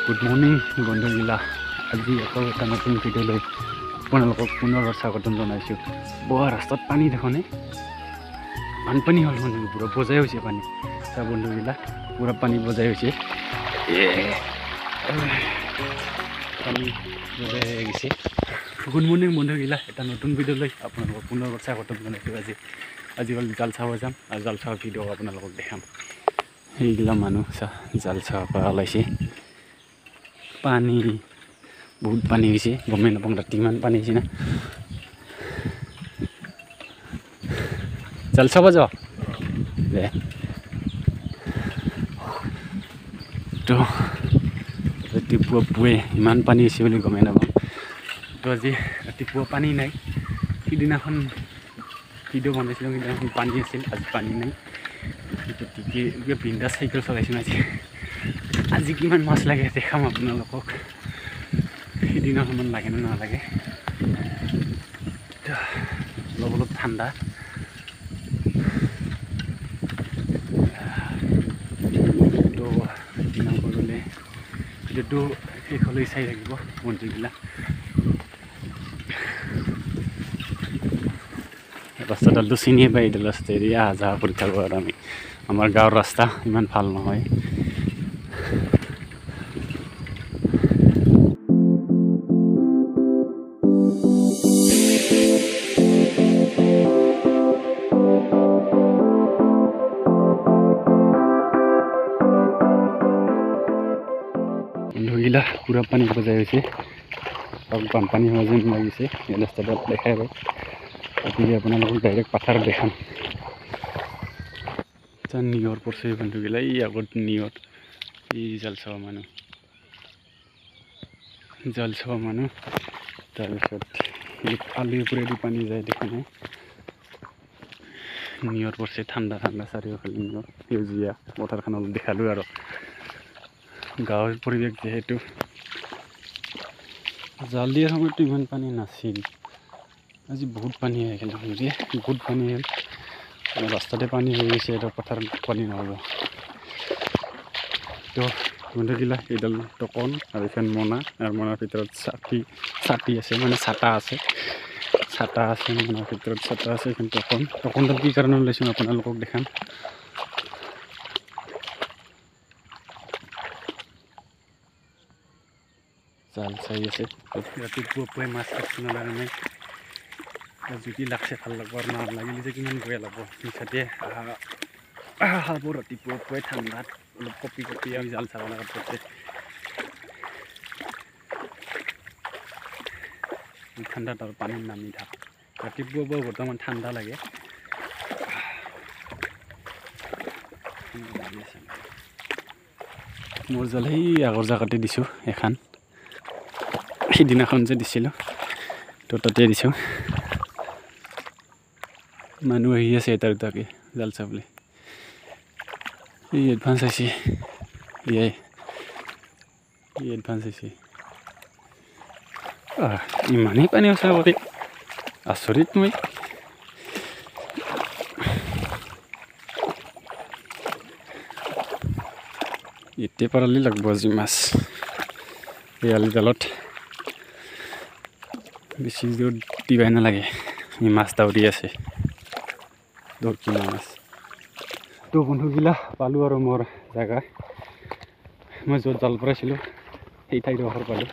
Good morning বন্ধুগিলা আজি আকৌ এটা নতুন ভিডিঅ' লৈ আপোনালোকক পুনৰ স্বাগতম জনাইছোঁ। বোৱা ৰাস্তাত পানী দেখোনে বানপানী হ'ল মানে পুৰা বজাই হৈছে পানী তাৰ বন্ধুগিলা পুৰা পানী বজাই হৈছে পানী বজাই গৈছে। গুড মৰ্নিং বন্ধুগিলা এটা নতুন ভিডিঅ' লৈ আপোনালোকক পুনৰ স্বাগতম জনাইছোঁ। আজি হ'ল জাল চাব যাম আৰু জাল চাব ভিডিঅ' আপোনালোকক দেখাম। সেইগিলা মানুহ জাল চাব পৰা ওলাইছে। পানী বহুত পানী হৈছে গমেই নাপাওঁ ৰাতি ইমান পানী হৈছে না। জাল চাব যাওঁ দে তো ৰাতিপুৱা ইমান পানী হৈছে বুলি গমেই নাপাওঁ। তো আজি ৰাতিপুৱা পানী নাই। সিদিনাখন ভিডিঅ' বনাইছিলোঁ সিদিনাখন পানী আছিল, আজি পানী নাই। গতিকে বিন্দা চাইকেল চলাইছোঁ আজি কিমান মাছ লাগে দেখাম আপোনালোকক। সিদিনা সমান লাগে নে নালাগে। অলপ অলপ ঠাণ্ডা তো দিনা কৰিলে ভিডিঅ'টো শেষলৈ চাই থাকিব বন্ধুবিলাক। ৰাস্তাডালটো চিনিয়ে পাই এইডাল ৰাস্তাইদি অহা যোৱা কৰি থাকোঁ আৰু আমি। আমাৰ গাঁৱৰ ৰাস্তা ইমান ভাল নহয়। বন্ধুগিলা পুৰা পানী বজাই হৈছে আৰু বানপানী হোৱা যেন লাগিছে। এই ৰাস্তাডাল দেখাই পায় গতিকে আপোনালোকক ডাইৰেক্ট পাথাৰ দেখাম। নিয়ৰ পৰছে বন্ধুগিলা এই আগত নিয়ৰ এই জাল চাব মানুহ তাৰপিছত এই আলিৰ ওপৰেদি পানী যায় দেখোনে। নিয়ৰ পৰছে ঠাণ্ডা চাৰিওফালে নিয়ৰ সেউজীয়া পথাৰখন অলপ দেখালোঁ আৰু গাঁৱৰ পৰিৱেশ যিহেতু। জাল দিয়াৰ সময়তো ইমান পানী নাছিল, আজি বহুত পানী আহিল বহুত পানী আহিল। ৰাস্তাতে পানী হৈ গৈছে, এটা পথাৰত পানী নহ'ব। তো বন্ধুগিলা এইডাল টকন আৰু এইখন মনা আৰু মনাৰ ভিতৰত ছাতি আছে মানে ছাটা আছে মনাৰ ভিতৰত ছাটা আছে। এইখন টকনডাল কি কাৰণে ওলাইছোঁ আপোনালোকক দেখাম। জাল চাই আছে ৰাতিপুৱাই মাছ কাটছি নালাগে নাই জুতি লাগছে ভাল লাগব আৰু নালাগিলে যে কিমান বেয়া লাগব। মিঠাতে খাব ৰাতিপুৱাই ঠাণ্ডাত অলপ কপি আমি জাল চাব লগাত পড়ছে। ঠাণ্ডাত আৰু পানীত নামি থাক ৰাতিপুৱা বৰ বৰ্তমান ঠাণ্ডা লাগে। মোৰ জাল সেই আগৰ জেগাতে দিছোঁ এখন, সিদিনাখন যে দিছিলোঁ তো তাতে দিছোঁ। মানুহ আহি আছে এটা দুটাকে জাল চাবলৈ। এই এডভান্স আহিছে ইমানেই পানী আছে আগতে আচৰিত। মই এতিয়া পাৰালি লাগব আজি মাছ। এই আলিডালত বেছি জোৰ দিবাই নালাগে, মাছ দাউৰি আছে দৰকিনা মাছ। তো বন্ধুগিলা পালোঁ আৰু মোৰ জেগা, মই য'ত জাল পৰাইছিলোঁ সেই ঠাইডোখৰ পালোঁ।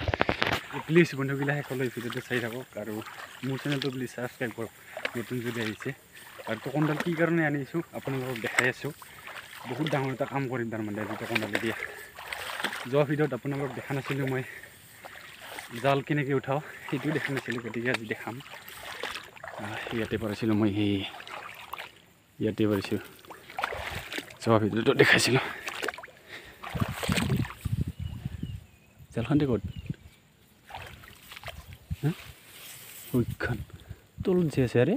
প্লিজ বন্ধুগিলা শেষলৈ ভিডিঅ'টো চাই থাকক আৰু মোৰ চেনেলটো প্লিজ ছাবস্ক্ৰাইব কৰক নতুন যদি আহিছে। আৰু টকনডাল কি কাৰণে আনিছোঁ আপোনালোকক দেখাই আছোঁ। বহুত ডাঙৰ এটা কাম কৰিম তাৰমানে আজি টকনডাল দিয়া। যোৱা ভিডিঅ'ত আপোনালোকক দেখা নাছিলোঁ মই জাল কেনেকৈ উঠাওঁ, সেইটো দেখা নাছিলোঁ, গতিকে আজি দেখাম। ইয়াতে পাৰিছিলোঁ মই, ইয়াতে পাৰিছোঁ। যোৱা ভিডিঅ'টো দেখাইছিলোঁ। জালখন ক'ত ওইখন তলত যে আছে আৰে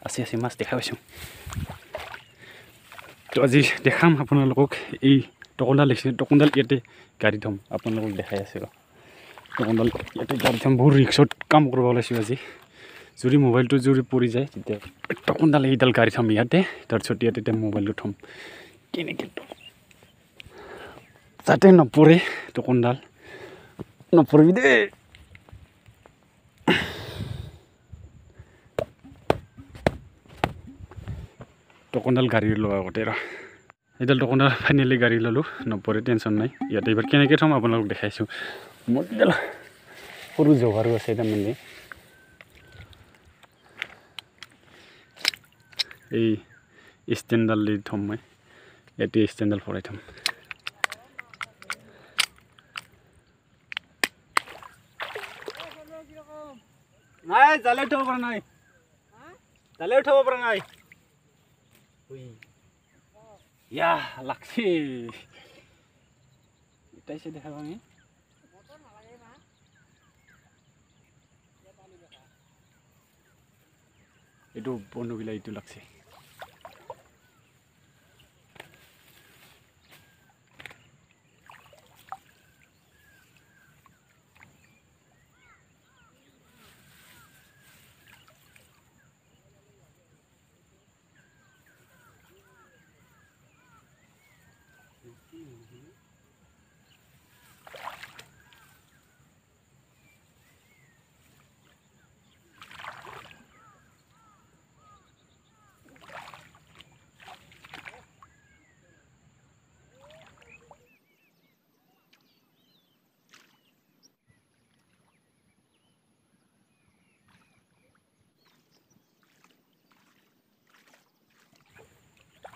আছে মাছ দেখা পাইছোঁ। তো আজি দেখাম আপোনালোকক এই টকনডাল দেখিছে। টকনডাল ইয়াতে গাড়ী থ'ম, আপোনালোকক দেখাই আছোঁ। টকনডাল ইয়াতে গাড়ী থ'ম। বহুত ৰিক্সত কাম কৰিব ওলাইছোঁ আজি। যদি মোবাইলটো যদি পৰি যায় তেতিয়া টকনডাল এইডাল গাড়ী থ'ম ইয়াতে তাৰপিছত ইয়াতে তেতিয়া মোবাইলটো থ'ম কেনেকৈ যাতে নপৰে টকনডাল নপৰিবি দেই টকনডাল গাড়ী লোৱা আগতে ৰ এইডাল টকনডাল ফাইনেলি গাড়ী ল'লোঁ নপৰে টেনশ্যন নাই ইয়াতে এইবাৰ কেনেকৈ থ'ম আপোনালোকক দেখাইছোঁ মোৰ এইডাল সৰু জগাৰো আছে এটা মানে এই ষ্টেণ্ডডাল দি থ'ম মই ইয়াতে ষ্টেণ্ডডাল ভৰাই থ'ম নাই জালে উঠাব পৰা নাই জালে উঠাব পৰা নাই ইয়া লাগছে উঠাইছে দেখা পাবি এইটো বন্ধুবিলাক এইটো লাগছে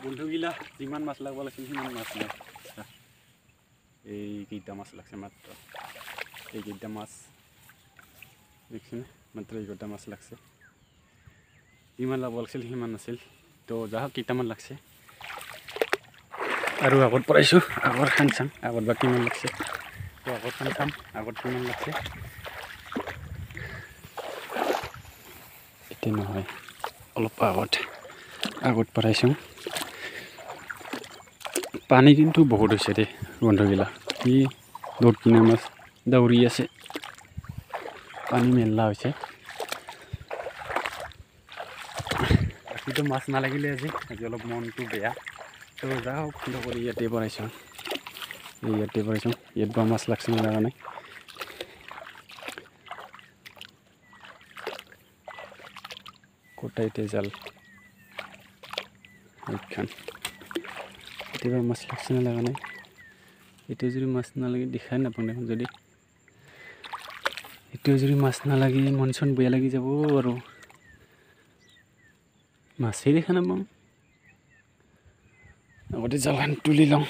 বন্ধুগিলা যিমান মাছ লাগব লাগিছিল সিমান মাছ নাই এইকেইটা মাছ লাগছে মাত্ৰ এইকেইটা মাছ দেখিছেনে মাত্ৰ এইকেইটা মাছ লাগছে যিমান লাগব লাগিছিল সিমান নাছিল তো যা হওক কেইটামান লাগছে আৰু আগত পৰাইছোঁ আগৰ খান চাম আগত বা কিমান লাগছে তো আগত খান চাম আগত কিমান লাগছে এতিয়া নহয় অলপ আগত পৰাইছোঁ পানী কিন্তু বহুত হৈছে দেই বন্ধুগিলা ই দৌৰ কিনা মাছ দৌৰি আছে পানী মেলা হৈছে বাকীটো মাছ নালাগিলে আজি অলপ মনটো বেয়া তো যাওক ফিল কৰি ইয়াতে পৰাইছোঁ ইয়াত বা মাছ লাগছে লগা নাই কোটাইতে জাল এইখান এবার মাছ লাগছে না লাগা নাই এটা যদি মাছ নালাগে দেখাই নাপাওঁ দেখোন যদি এটাও যদি মাছ নালাগে মন চন বেয়া লাগি যাব আৰু মাছেই দেখা নাপাওঁ আগতে জালখন তুলি লওঁ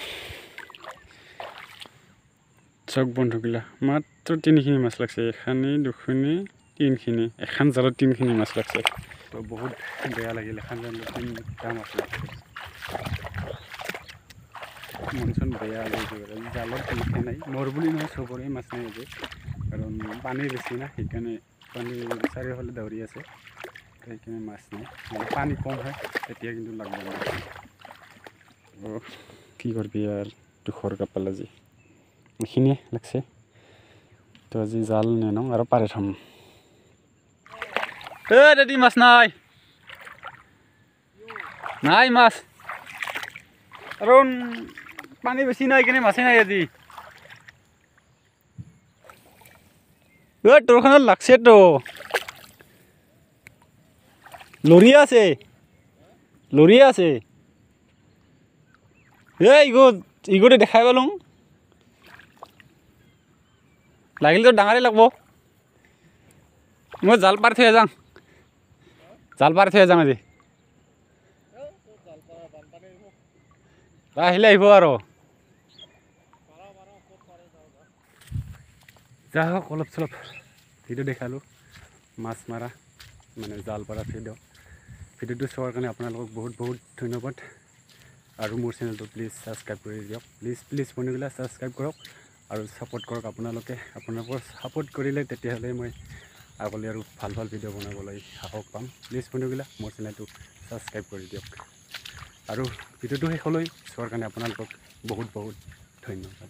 চক বন্ধুগিলা মাত্ৰ 3খিনি মাছ লাগছে এখানি দুখিনি 3খিনি এখন জালত 3খিনি মাছ লাগছে তো বহুত বেয়া লাগিল এখন জালত 3টা মাছ লাগছে মনচন বেয়া লাগি গ'ল জালত মাছে নাই মোৰ বুলি নহয় চবৰে মাছ নাই আজি কাৰণ পানী বেছি না সেইকাৰণে পানী চাৰিওফালে দৌৰি আছে সেইকাৰণে মাছ নাই পানী কম হয় তেতিয়া কিন্তু লাগব কি কৰিবি আৰু দুখৰ কপাল আজি এইখিনিয়ে লাগছে তো আজি জাল নেনওঁ আৰু পাৰে থ'ম দাদি মাছ নাই মাছ কাৰণ পানী বেছি নাই কেনে মাছে নাই আজি তোৰখনত লাগছে তো লৰিয়া আছে ইগোতে দেখাই পালোঁ লাগিলে তো ডাঙৰে লাগব মই জাল পাৰি থৈ যাওঁ আজি আহিলে আহিব আৰু যা হওক অলপ চলপ ভিডিঅ' দেখালোঁ মাছ মাৰা মানে জাল পাৰা ভিডিঅ'টো চোৱাৰ কাৰণে আপোনালোকক বহুত ধন্যবাদ আৰু মোৰ চেনেলটো প্লিজ ছাবস্ক্ৰাইব কৰি দিয়ক প্লিজ বন্ধুগিলা ছাবস্ক্ৰাইব কৰক আৰু ছাপোৰ্ট কৰক আপোনালোকৰ ছাপোৰ্ট কৰিলে তেতিয়াহ'লে মই আগলৈ আৰু ভাল ভিডিঅ' বনাবলৈ সাহস পাম প্লিজ বন্ধুগিলা মোৰ চেনেলটো ছাবস্ক্ৰাইব কৰি দিয়ক আৰু ভিডিঅ'টো শেষলৈ চোৱাৰ কাৰণে আপোনালোকক বহুত ধন্যবাদ